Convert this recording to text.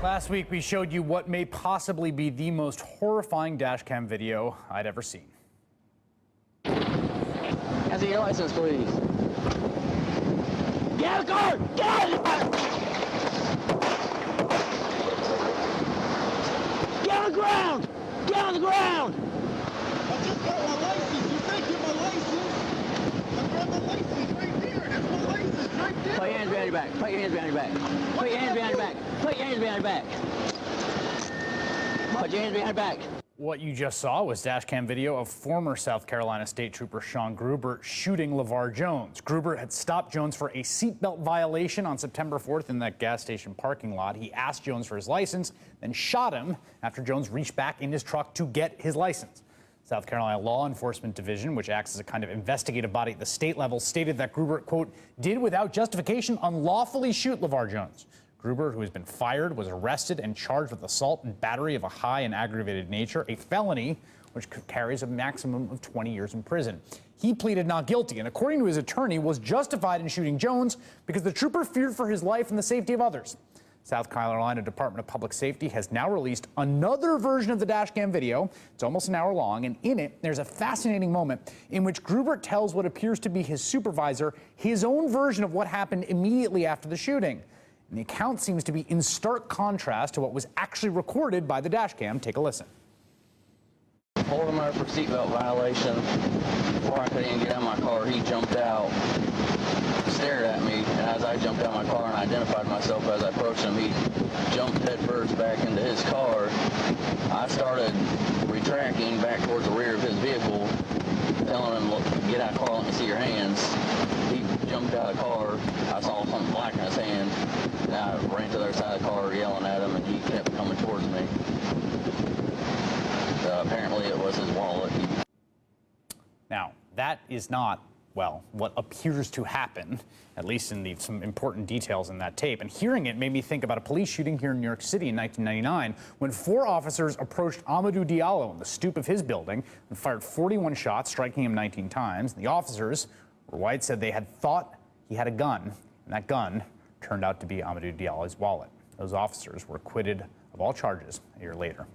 Last week, we showed you what may possibly be the most horrifying dashcam video I'd ever seen. Can I see your license, please? Get out of the car! Get out of the car! Get on the ground! Get on the ground! I just got my license. You think you're my license? I grabbed my license right there. That's my license right there. Put your hands behind your back. Put your hands behind your back. Put your hands behind your back. Put your hands behind your back. Put your hands behind your back. What you just saw was dashcam video of former South Carolina State Trooper Sean Groubert shooting Levar Jones. Groubert had stopped Jones for a seatbelt violation on September 4th in that gas station parking lot. He asked Jones for his license, then shot him after Jones reached back in his truck to get his license. South Carolina Law Enforcement Division, which acts as a kind of investigative body at the state level, stated that Groubert, quote, did without justification unlawfully shoot Levar Jones. Groubert, who has been fired, was arrested and charged with assault and battery of a high and aggravated nature, a felony which carries a maximum of 20 years in prison. He pleaded not guilty and, according to his attorney, was justified in shooting Jones because the trooper feared for his life and the safety of others. South Carolina Department of Public Safety has now released another version of the dashcam video. It's almost an hour long, and in it, there's a fascinating moment in which Groubert tells what appears to be his supervisor his own version of what happened immediately after the shooting. And the account seems to be in stark contrast to what was actually recorded by the dashcam. Take a listen. Pulled him over for seatbelt violation. Before I could even get out of my car, he jumped out, stared at me, and as I jumped out of my car and identified myself as I approached him, he jumped headfirst back into his car. I started retracting back towards the rear of his vehicle, telling him, look, get out of the car, let me see your hands. He jumped out of the car. I saw something black in his hand, and I ran to the other side of the car yelling at him, and he kept coming towards me. Apparently it was his wallet. Now, that is not, well, what appears to happen, at least in some important details in that tape. And hearing it made me think about a police shooting here in New York City in 1999 when 4 officers approached Amadou Diallo on the stoop of his building and fired 41 shots, striking him 19 times. The officers, were white, said they had thought he had a gun, and that gun turned out to be Amadou Diallo's wallet. Those officers were acquitted of all charges a year later.